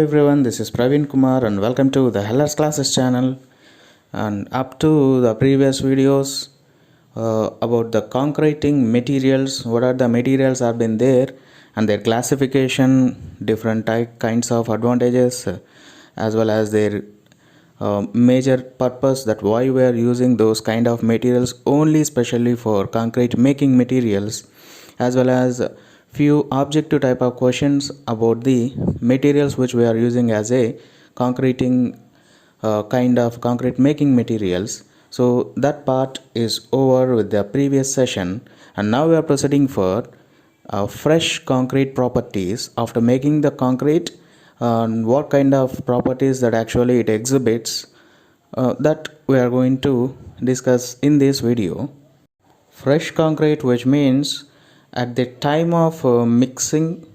everyone, this is Praveen Kumar and welcome to the Hellas Classes channel. And up to the previous videos about the concreting materials, what are the materials have been there and their classification, different kinds of advantages, as well as their major purpose, that why we are using those kind of materials only specially for concrete making materials, as well as few objective type of questions about the materials which we are using as a concreting kind of concrete making materials. So that part is over with the previous session, and now we are proceeding for fresh concrete properties after making the concrete, and what kind of properties that actually it exhibits, that we are going to discuss in this video. Fresh concrete, which means at the time of mixing,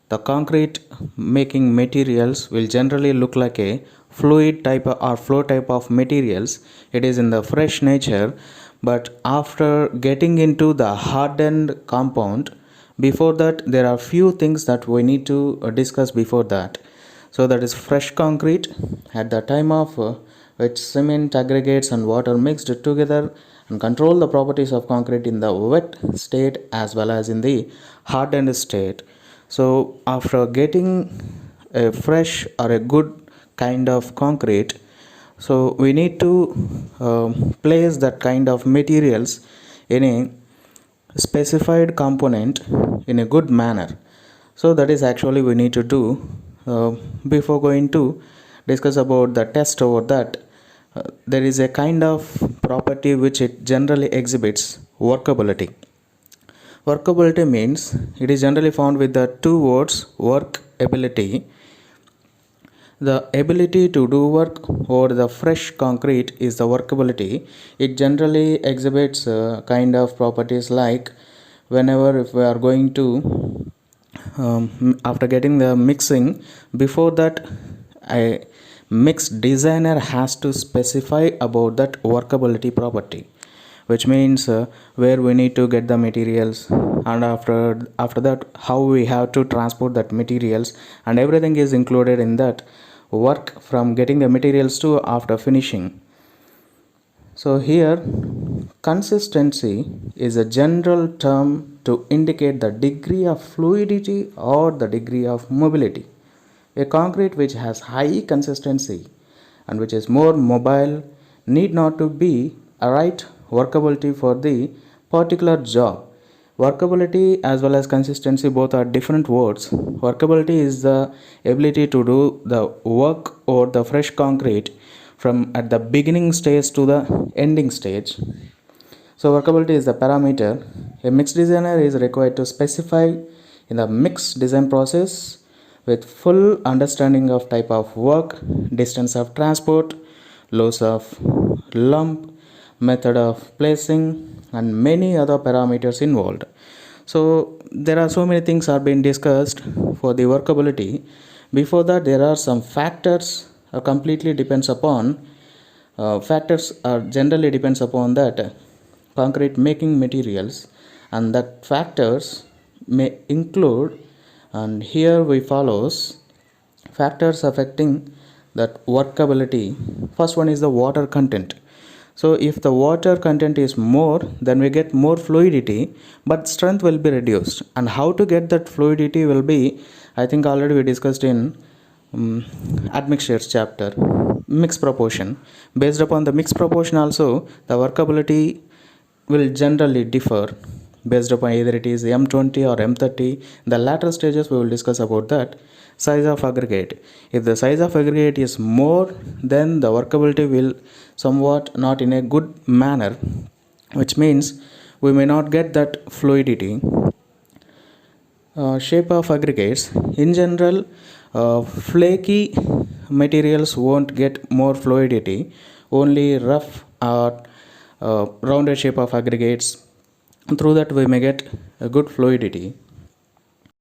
the concrete making materials will generally look like a fluid type or flow type of materials. It is in the fresh nature, but after getting into the hardened compound, before that there are few things that we need to discuss before that. So that is fresh concrete at the time of which cement aggregates and water mixed together and control the properties of concrete in the wet state as well as in the hardened state. So after getting a fresh or a good kind of concrete, so we need to place that kind of materials in a specified component in a good manner. So that is actually we need to do. Before going to discuss about the test over that, there is a kind of property which it generally exhibits: workability. Workability means it is generally found with the two words workability. The ability to do work over the fresh concrete is the workability. It generally exhibits kind of properties like, whenever if we are going to after getting the mixing, before that a mix designer has to specify about that workability property, which means where we need to get the materials, and after that how we have to transport that materials, and everything is included in that work from getting the materials to after finishing. So here consistency is a general term to indicate the degree of fluidity or the degree of mobility. A concrete which has high consistency and which is more mobile need not to be a right workability for the particular job. Workability as well as consistency both are different words. Workability is the ability to do the work or the fresh concrete from at the beginning stage to the ending stage. So workability is the parameter a mix designer is required to specify in the mix design process with full understanding of type of work, distance of transport, loss of lump, method of placing, and many other parameters involved. So there are so many things are being discussed for the workability. Before that, there are some factors completely depends upon factors are generally depends upon that concrete making materials, and that factors may include, and here we follows factors affecting that workability. First one is the water content. So if the water content is more, then we get more fluidity, but strength will be reduced. And how to get that fluidity will be, I think already we discussed in admixtures chapter, mixed proportion. Based upon the mixed proportion also, the workability will generally differ based upon either it is M20 or M30. The latter stages we will discuss about that. Size of aggregate. If the size of aggregate is more, then the workability will somewhat not in a good manner, which means we may not get that fluidity. Shape of aggregates. In general, flaky materials won't get more fluidity. Only rough or rounded shape of aggregates, through that we may get a good fluidity.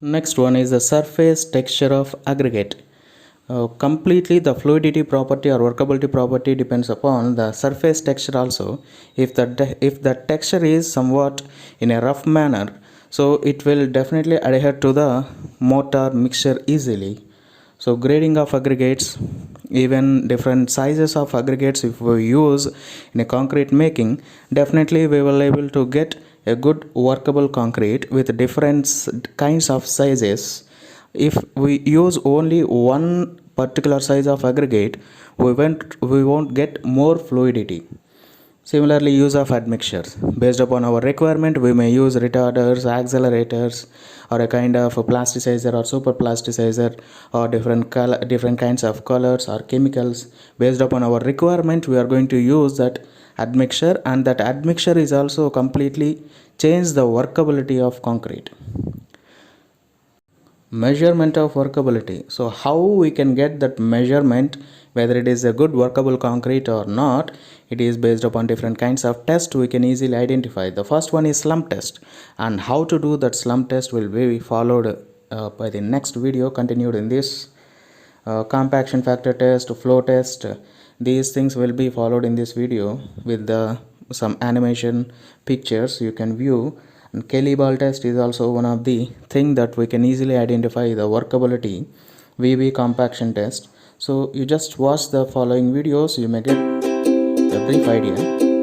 Next one is the surface texture of aggregate. Completely the fluidity property or workability property depends upon the surface texture also. If the texture is somewhat in a rough manner, so it will definitely adhere to the mortar mixture easily. So grading of aggregates, even different sizes of aggregates, if we use in a concrete making, definitely we will able to get a good workable concrete with different kinds of sizes. If we use only one particular size of aggregate, we won't get more fluidity. Similarly, use of admixtures. Based upon our requirement, we may use retarders, accelerators, or a kind of a plasticizer or super plasticizer, or different kinds of colors or chemicals. Based upon our requirement, we are going to use that admixture, and that admixture is also completely change the workability of concrete. Measurement of workability. So how we can get that measurement, whether it is a good workable concrete or not? It is based upon different kinds of tests we can easily identify. The first one is slump test, and how to do that slump test will be followed by the next video continued in this. Compaction factor test, flow test, these things will be followed in this video with some animation pictures you can view. And Kelly ball test is also one of the thing that we can easily identify the workability. VB compaction test. So you just watch the following videos, you may get a brief idea.